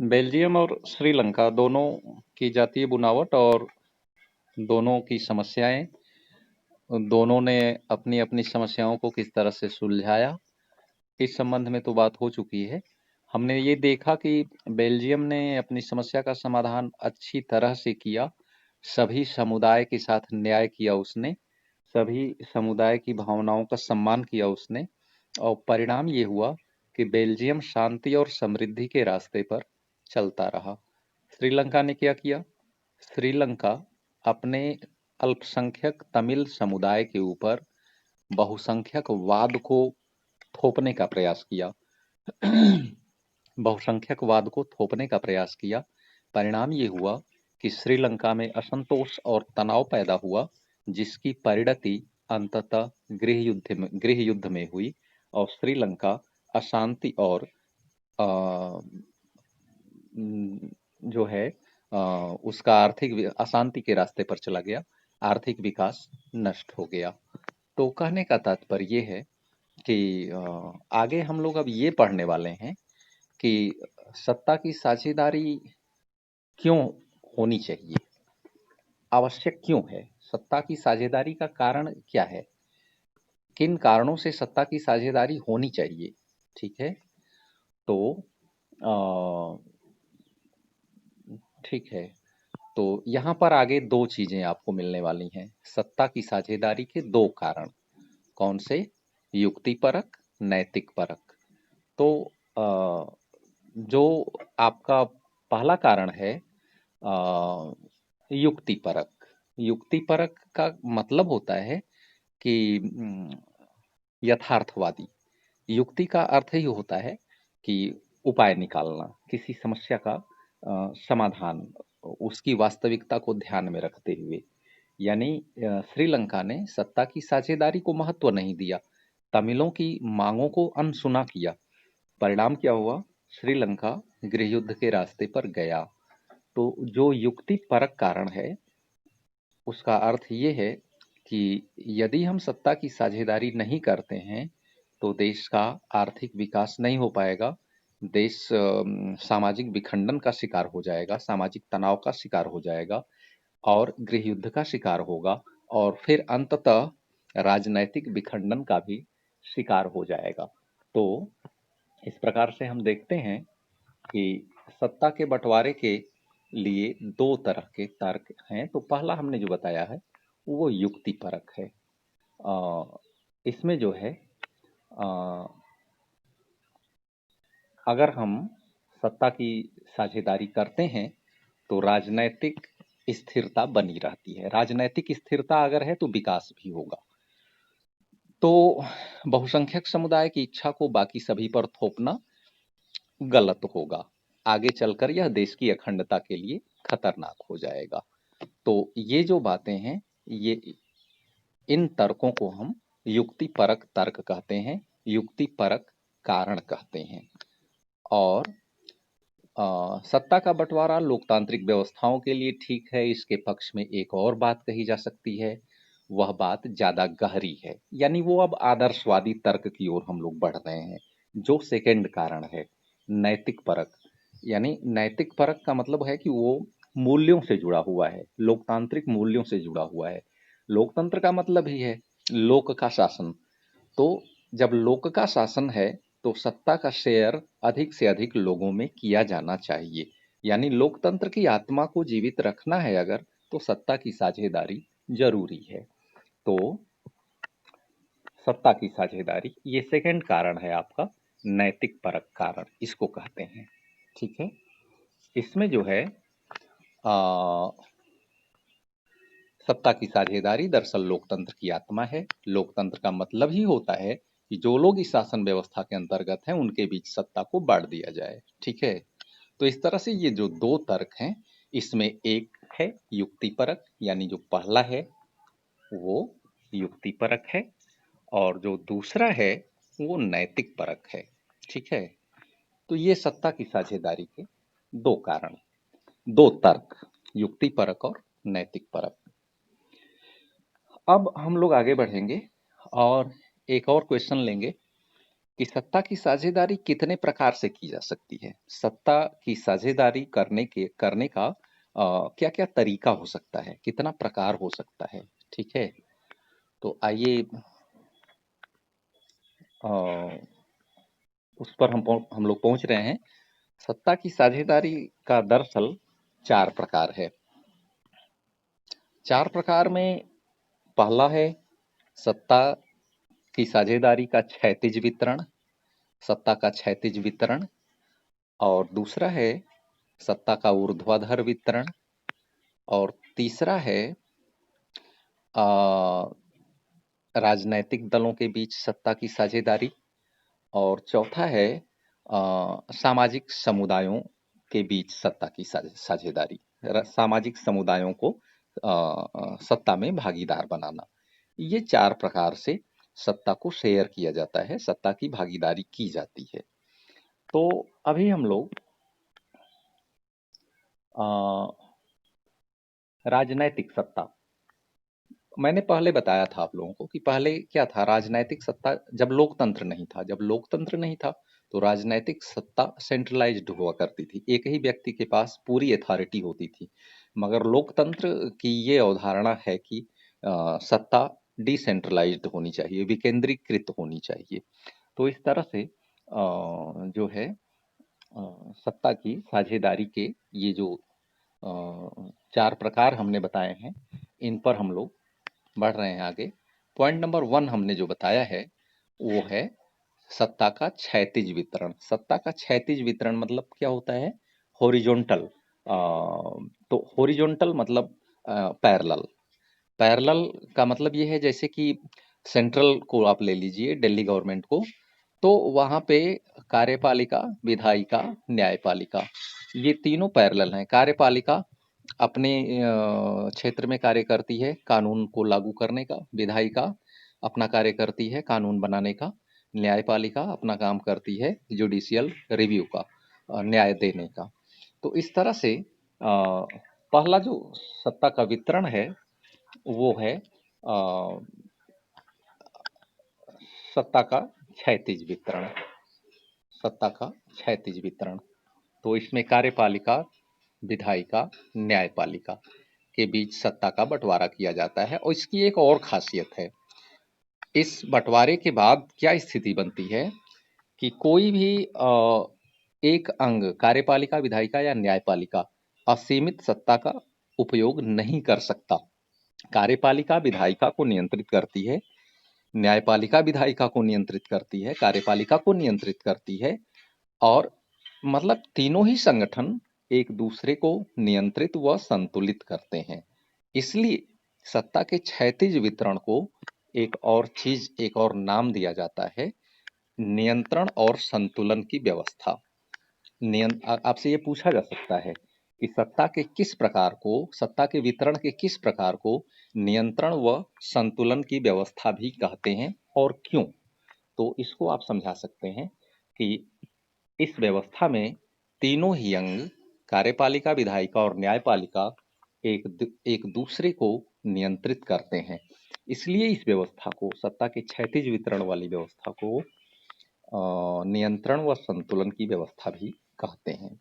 Belgium और श्रीलंका दोनों की जातीय बुनावट और दोनों की समस्याएं, दोनों ने अपनी अपनी समस्याओं को किस तरह से सुलझाया, इस संबंध में तो बात हो चुकी है। हमने ये देखा कि बेल्जियम ने अपनी समस्या का समाधान अच्छी तरह से किया, सभी समुदाय के साथ न्याय किया उसने, सभी समुदाय की भावनाओं का सम्मान किया उसने, और परिणाम ये हुआ कि बेल्जियम शांति और समृद्धि के रास्ते पर चलता रहा। श्रीलंका ने क्या किया? श्रीलंका अपने अल्पसंख्यक तमिल समुदाय के ऊपर बहुसंख्यक वाद को थोपने का प्रयास किया। बहुसंख्यकवाद को थोपने का प्रयास किया। परिणाम ये हुआ कि श्रीलंका में असंतोष और तनाव पैदा हुआ, जिसकी परिणति अंततः गृह युद्ध में हुई और श्रीलंका अशांति और जो है उसका अशांति के रास्ते पर चला गया, आर्थिक विकास नष्ट हो गया। तो कहने का तात्पर्य ये है कि आगे हम लोग अब ये पढ़ने वाले हैं कि सत्ता की साझेदारी क्यों होनी चाहिए, आवश्यक क्यों है, सत्ता की साझेदारी का कारण क्या है, किन कारणों से सत्ता की साझेदारी होनी चाहिए। ठीक है, तो ठीक है, तो यहाँ पर आगे दो चीजें आपको मिलने वाली हैं, सत्ता की साझेदारी के दो कारण। कौन से? युक्ति परक, नैतिक परक। तो जो आपका पहला कारण है युक्ति परक। युक्ति परक का मतलब होता है कि यथार्थवादी। युक्ति का अर्थ ही होता है कि उपाय निकालना, किसी समस्या का समाधान, उसकी वास्तविकता को ध्यान में रखते हुए। यानी श्रीलंका ने सत्ता की साझेदारी को महत्व नहीं दिया, तमिलों की मांगों को अनसुना किया। परिणाम क्या हुआ? श्रीलंका गृहयुद्ध के रास्ते पर गया। तो जो युक्ति परक कारण है उसका अर्थ ये है कि यदि हम सत्ता की साझेदारी नहीं करते हैं तो देश का आर्थिक विकास नहीं हो पाएगा, देश सामाजिक विखंडन का शिकार हो जाएगा, सामाजिक तनाव का शिकार हो जाएगा और गृह युद्ध का शिकार होगा और फिर अंततः राजनैतिक विखंडन का भी शिकार हो जाएगा। तो इस प्रकार से हम देखते हैं कि सत्ता के बंटवारे के लिए दो तरह के तर्क हैं। तो पहला हमने जो बताया है वो युक्ति परक है। इसमें जो है अगर हम सत्ता की साझेदारी करते हैं तो राजनैतिक स्थिरता बनी रहती है, राजनैतिक स्थिरता अगर है तो विकास भी होगा। तो बहुसंख्यक समुदाय की इच्छा को बाकी सभी पर थोपना गलत होगा, आगे चलकर यह देश की अखंडता के लिए खतरनाक हो जाएगा। तो ये जो बातें हैं, ये इन तर्कों को हम युक्ति परक तर्क कहते हैं, युक्ति परक कारण कहते हैं। और सत्ता का बंटवारा लोकतांत्रिक व्यवस्थाओं के लिए ठीक है, इसके पक्ष में एक और बात कही जा सकती है, वह बात ज्यादा गहरी है, यानी वो अब आदर्शवादी तर्क की ओर हम लोग बढ़ रहे हैं। जो सेकंड कारण है नैतिक परक, यानी नैतिक परक का मतलब है कि वो मूल्यों से जुड़ा हुआ है, लोकतांत्रिक मूल्यों से जुड़ा हुआ है। लोकतंत्र का मतलब ही है लोक का शासन। तो जब लोक का शासन है तो सत्ता का शेयर अधिक से अधिक लोगों में किया जाना चाहिए, यानी लोकतंत्र की आत्मा को जीवित रखना है अगर, तो सत्ता की साझेदारी जरूरी है। तो सत्ता की साझेदारी ये सेकंड कारण है आपका, नैतिक परक कारण इसको कहते हैं। ठीक है, इसमें जो है सत्ता की साझेदारी दरअसल लोकतंत्र की आत्मा है। लोकतंत्र का मतलब ही होता है कि जो लोग इस शासन व्यवस्था के अंतर्गत हैं उनके बीच सत्ता को बांट दिया जाए। ठीक है, तो इस तरह से ये जो दो तर्क हैं, इसमें एक है युक्ति परक, यानी जो पहला है वो युक्ति परक है और जो दूसरा है वो नैतिक परक है। ठीक है, तो ये सत्ता की साझेदारी के दो कारण, दो तर्क, युक्ति परक और नैतिक परक। अब हम लोग आगे बढ़ेंगे और एक और क्वेश्चन लेंगे कि सत्ता की साझेदारी कितने प्रकार से की जा सकती है। सत्ता की साझेदारी करने का क्या क्या तरीका हो सकता है, कितना प्रकार हो सकता है। ठीक है, तो आइए अ, उस पर हम लोग पहुंच रहे हैं। सत्ता की साझेदारी का दरअसल चार प्रकार है। चार प्रकार में पहला है सत्ता की साझेदारी का क्षैतिज वितरण, सत्ता का क्षैतिज वितरण। और दूसरा है सत्ता का ऊर्ध्वाधर वितरण। और तीसरा है अ, राजनैतिक दलों के बीच सत्ता की साझेदारी। और चौथा है सामाजिक समुदायों के बीच सत्ता की साझेदारी। सामाजिक समुदायों को सत्ता में भागीदार बनाना। ये चार प्रकार से सत्ता को शेयर किया जाता है, सत्ता की भागीदारी की जाती है। तो अभी हम लोग राजनैतिक सत्ता, मैंने पहले बताया था आप लोगों को कि पहले क्या था, राजनैतिक सत्ता जब लोकतंत्र नहीं था, तो राजनैतिक सत्ता सेंट्रलाइज्ड हुआ करती थी, एक ही व्यक्ति के पास पूरी अथॉरिटी होती थी। मगर लोकतंत्र की ये अवधारणा है कि सत्ता डिसेंट्रलाइज्ड होनी चाहिए, विकेंद्रीकृत होनी चाहिए। तो इस तरह से जो है सत्ता की साझेदारी के ये जो चार प्रकार हमने बताए हैं, इन पर हम लोग बढ़ रहे हैं आगे। पॉइंट नंबर 1 हमने जो बताया है वो है सत्ता का क्षैतिज वितरण। सत्ता का क्षैतिज वितरण मतलब क्या होता है, हॉरिजॉन्टल। तो हॉरिजॉन्टल मतलब पैरेलल। पैरेलल का मतलब ये है जैसे कि सेंट्रल को आप ले लीजिए, दिल्ली गवर्नमेंट को, तो वहाँ पे कार्यपालिका, विधायिका, न्यायपालिका, ये तीनों पैरेलल हैं। कार्यपालिका अपने क्षेत्र में कार्य करती है कानून को लागू करने का, विधायिका अपना कार्य करती है कानून बनाने का, न्यायपालिका अपना काम करती है जुडिशियल रिव्यू का, न्याय देने का। तो इस तरह से पहला जो सत्ता का वितरण है वो है सत्ता का क्षैतिज वितरण। सत्ता का क्षैतिज वितरण, तो इसमें कार्यपालिका, विधायिका, न्यायपालिका के बीच सत्ता का बंटवारा किया जाता है। और इसकी एक और खासियत है, इस बंटवारे के बाद क्या स्थिति बनती है कि कोई भी एक अंग, कार्यपालिका, विधायिका या न्यायपालिका, असीमित सत्ता का उपयोग नहीं कर सकता। कार्यपालिका विधायिका को नियंत्रित करती है, न्यायपालिका विधायिका को नियंत्रित करती है, कार्यपालिका को नियंत्रित करती है। और मतलब तीनों ही संगठन एक दूसरे को नियंत्रित व संतुलित करते हैं। इसलिए सत्ता के क्षैतिज वितरण को एक और चीज, एक और नाम दिया जाता है, नियंत्रण और संतुलन की व्यवस्था। आपसे ये पूछा जा सकता है कि सत्ता के किस प्रकार को, सत्ता के वितरण के किस प्रकार को नियंत्रण व संतुलन की व्यवस्था भी कहते हैं और क्यों। तो इसको आप समझा सकते हैं कि इस व्यवस्था में तीनों ही अंग, कार्यपालिका, विधायिका और न्यायपालिका, एक दूसरे को नियंत्रित करते हैं। इसलिए इस व्यवस्था को, सत्ता के क्षैतिज वितरण वाली व्यवस्था को नियंत्रण व संतुलन की व्यवस्था भी कहते हैं।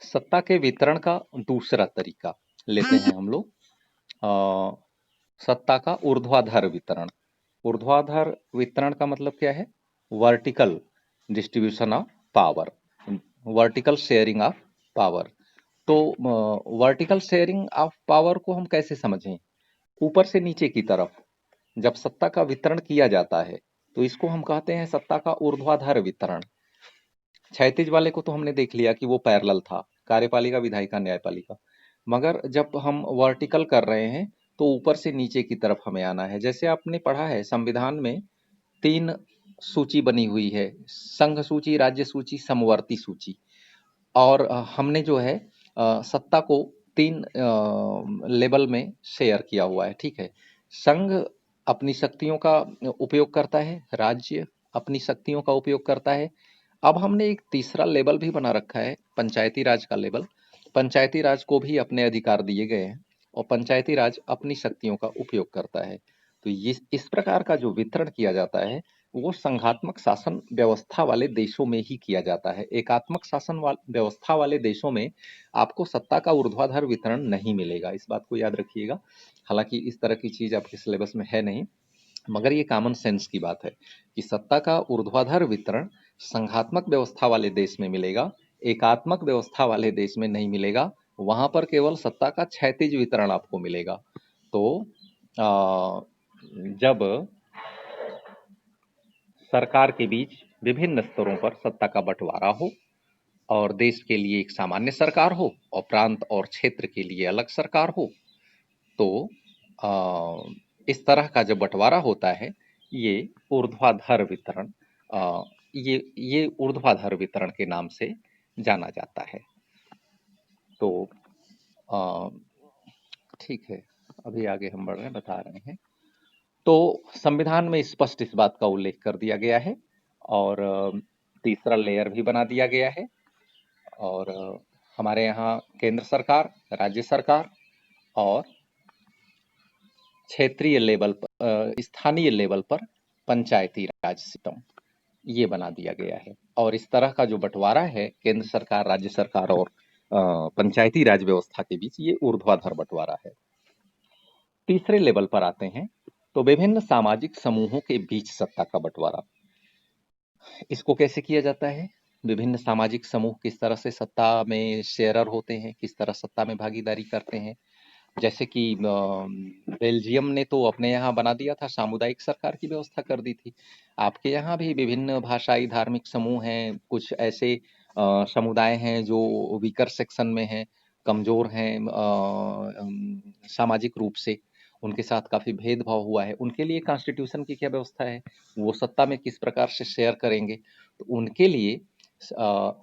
सत्ता के वितरण का दूसरा तरीका लेते हैं हम लोग, सत्ता का ऊर्ध्वाधर वितरण। ऊर्ध्वाधर वितरण का मतलब क्या है, vertical distribution of power, vertical sharing of power. तो वर्टिकल शेयरिंग ऑफ पावर को हम कैसे समझें, ऊपर से नीचे की तरफ जब सत्ता का वितरण किया जाता है तो इसको हम कहते हैं सत्ता का ऊर्ध्वाधर वितरण। क्षैतिज वाले को तो हमने देख लिया कि वो पैरेलल था, कार्यपालिका, विधायिका, न्यायपालिका। मगर जब हम वर्टिकल कर रहे हैं तो ऊपर से नीचे की तरफ हमें आना है। जैसे आपने पढ़ा है संविधान में 3 सूची बनी हुई है, संघ सूची, राज्य सूची, समवर्ती सूची। और हमने जो है सत्ता को 3 लेवल में शेयर किया हुआ है। ठीक है, संघ अपनी शक्तियों का उपयोग करता है, राज्य अपनी शक्तियों का उपयोग करता है। अब हमने एक तीसरा लेवल भी बना रखा है, पंचायती राज का लेवल। पंचायती राज को भी अपने अधिकार दिए गए हैं, और पंचायती राज अपनी शक्तियों का उपयोग करता है। तो ये इस प्रकार का जो वितरण किया जाता है वो संघात्मक शासन व्यवस्था वाले देशों में ही किया जाता है। एकात्मक शासन व्यवस्था वाले देशों में आपको सत्ता का ऊर्ध्वाधर वितरण नहीं मिलेगा, इस बात को याद रखिएगा। हालांकि इस तरह की चीज आपके सिलेबस में है नहीं, मगर ये कॉमन सेंस की बात है कि सत्ता का ऊर्ध्वाधर वितरण संघात्मक व्यवस्था वाले देश में मिलेगा, एकात्मक व्यवस्था वाले देश में नहीं मिलेगा। वहां पर केवल सत्ता का क्षैतिज वितरण आपको मिलेगा। तो जब सरकार के बीच विभिन्न स्तरों पर सत्ता का बंटवारा हो और देश के लिए एक सामान्य सरकार हो और प्रांत और क्षेत्र के लिए अलग सरकार हो, तो इस तरह का जो बंटवारा होता है ये ऊर्ध्वाधर वितरण ये ऊर्ध्वाधर वितरण के नाम से जाना जाता है। तो ठीक है, अभी आगे हम बढ़ रहे हैं, बता रहे हैं। तो संविधान में स्पष्ट इस बात का उल्लेख कर दिया गया है और तीसरा लेयर भी बना दिया गया है। और हमारे यहाँ केंद्र सरकार, राज्य सरकार और क्षेत्रीय लेवल पर, स्थानीय लेवल पर पंचायती राज सिस्टम ये बना दिया गया है। और इस तरह का जो बंटवारा है केंद्र सरकार, राज्य सरकार और पंचायती राज व्यवस्था के बीच, ये ऊर्ध्वाधर बंटवारा है। तीसरे लेवल पर आते हैं तो विभिन्न सामाजिक समूहों के बीच सत्ता का बंटवारा। इसको कैसे किया जाता है? विभिन्न सामाजिक समूह किस तरह से सत्ता में शेयरर होते हैं, किस तरह सत्ता में भागीदारी करते हैं। जैसे कि बेल्जियम ने तो अपने यहाँ बना दिया था, सामुदायिक सरकार की व्यवस्था कर दी थी। आपके यहाँ भी विभिन्न भाषाई धार्मिक समूह हैं, कुछ ऐसे समुदाय हैं जो वीकर सेक्शन में हैं, कमजोर हैं सामाजिक रूप से, उनके साथ काफी भेदभाव हुआ है। उनके लिए कॉन्स्टिट्यूशन की क्या व्यवस्था है, वो सत्ता में किस प्रकार से शेयर करेंगे, तो उनके लिए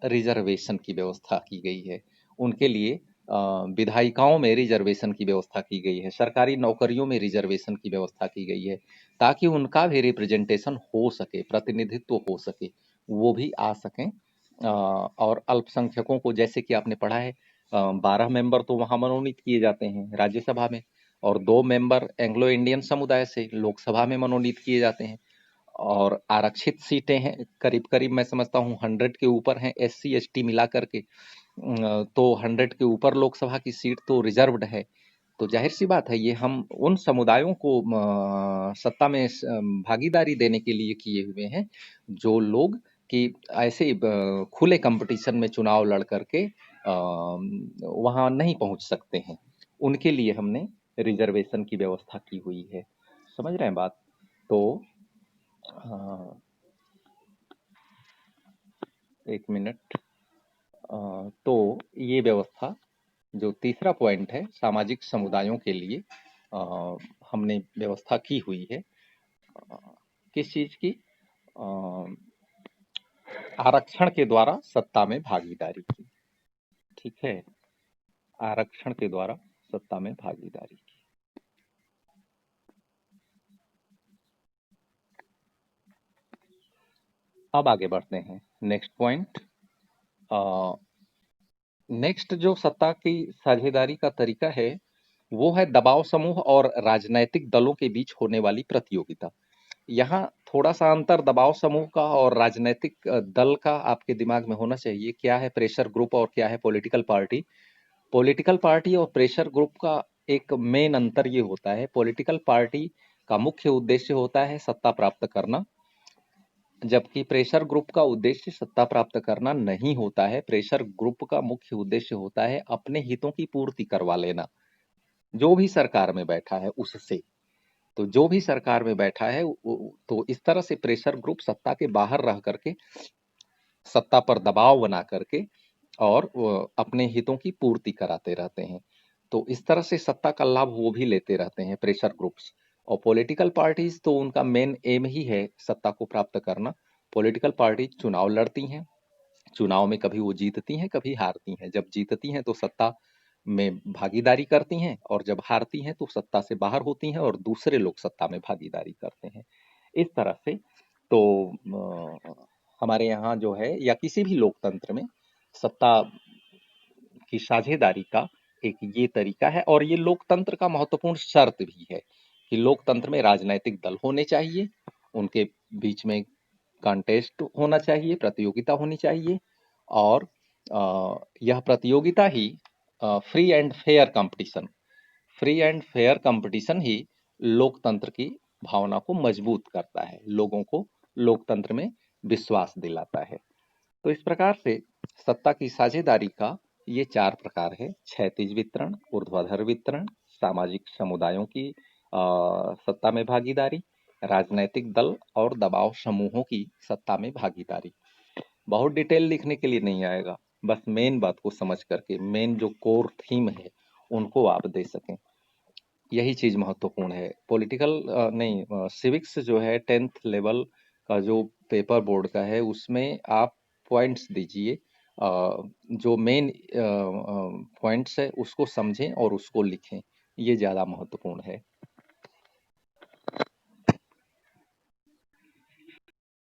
रिजर्वेशन की व्यवस्था की गई है। उनके लिए विधायिकाओं में रिजर्वेशन की व्यवस्था की गई है, सरकारी नौकरियों में रिजर्वेशन की व्यवस्था की गई है, ताकि उनका भी रिप्रेजेंटेशन हो सके, प्रतिनिधित्व हो सके, वो भी आ सकें। और अल्पसंख्यकों को, जैसे कि आपने पढ़ा है, 12 मेंबर तो वहां मनोनीत किए जाते हैं राज्यसभा में, और 2 मेंबर एंग्लो इंडियन समुदाय से लोकसभा में मनोनीत किए जाते हैं। और आरक्षित सीटें हैं करीब करीब, मैं समझता हूँ 100 के ऊपर हैं, SC ST मिला करके। तो 100 के ऊपर लोकसभा की सीट तो रिजर्व्ड है। तो जाहिर सी बात है ये हम उन समुदायों को सत्ता में भागीदारी देने के लिए किए हुए हैं जो लोग कि ऐसे खुले कंपटीशन में चुनाव लड़ करके वहां नहीं पहुंच सकते हैं, उनके लिए हमने रिजर्वेशन की व्यवस्था की हुई है। समझ रहे हैं बात? तो एक मिनट। तो ये व्यवस्था, जो तीसरा पॉइंट है सामाजिक समुदायों के लिए हमने व्यवस्था की हुई है। किस चीज की? आरक्षण के द्वारा सत्ता में भागीदारी की। ठीक है, आरक्षण के द्वारा सत्ता में भागीदारी की। अब आगे बढ़ते हैं, नेक्स्ट पॉइंट। नेक्स्ट जो सत्ता की साझेदारी का तरीका है वो है दबाव समूह और राजनैतिक दलों के बीच होने वाली प्रतियोगिता। यहाँ थोड़ा सा अंतर दबाव समूह का और राजनीतिक दल का आपके दिमाग में होना चाहिए। क्या है प्रेशर ग्रुप और क्या है पॉलिटिकल पार्टी? पॉलिटिकल पार्टी और प्रेशर ग्रुप का एक मेन अंतर ये होता है, पॉलिटिकल पार्टी का मुख्य उद्देश्य होता है सत्ता प्राप्त करना, जबकि प्रेशर ग्रुप का उद्देश्य सत्ता प्राप्त करना नहीं होता है। प्रेशर ग्रुप का मुख्य उद्देश्य होता है अपने हितों की पूर्ति करवा लेना, जो भी सरकार में बैठा है उससे। तो जो भी सरकार में बैठा है तो इस तरह से प्रेशर ग्रुप सत्ता के बाहर रह करके सत्ता पर दबाव बना करके और अपने हितों की पूर्ति कराते रहते हैं। तो इस तरह से सत्ता का लाभ वो भी लेते रहते हैं प्रेशर ग्रुप्स। और पॉलिटिकल पार्टीज तो उनका मेन एम ही है सत्ता को प्राप्त करना। पॉलिटिकल पार्टी चुनाव लड़ती हैं, चुनाव में कभी वो जीतती हैं कभी हारती हैं। जब जीतती हैं तो सत्ता में भागीदारी करती हैं, और जब हारती हैं तो सत्ता से बाहर होती हैं और दूसरे लोग सत्ता में भागीदारी करते हैं। इस तरह से तो हमारे यहाँ जो है या किसी भी लोकतंत्र में सत्ता की साझेदारी का एक ये तरीका है, और ये लोकतंत्र का महत्वपूर्ण शर्त भी है कि लोकतंत्र में राजनीतिक दल होने चाहिए, उनके बीच में कंटेस्ट होना चाहिए, प्रतियोगिता होनी चाहिए, और यह प्रतियोगिता ही free and fair competition free and fair competition ही लोकतंत्र की भावना को मजबूत करता है, लोगों को लोकतंत्र में विश्वास दिलाता है। तो इस प्रकार से सत्ता की साझेदारी का ये 4 प्रकार है: क्षैतिज वितरण, ऊर्ध्वाधर वितरण, सामाजिक समुदायों की सत्ता में भागीदारी, राजनैतिक दल और दबाव समूहों की सत्ता में भागीदारी। बहुत डिटेल लिखने के लिए नहीं आएगा, बस मेन बात को समझ करके, मेन जो कोर थीम है उनको आप दे सकें, यही चीज महत्वपूर्ण है। पॉलिटिकल नहीं, सिविक्स जो है 10th लेवल का जो पेपर बोर्ड का है, उसमें आप पॉइंट्स दीजिए, जो मेन पॉइंट्स है उसको समझें और उसको लिखें, ये ज्यादा महत्वपूर्ण है।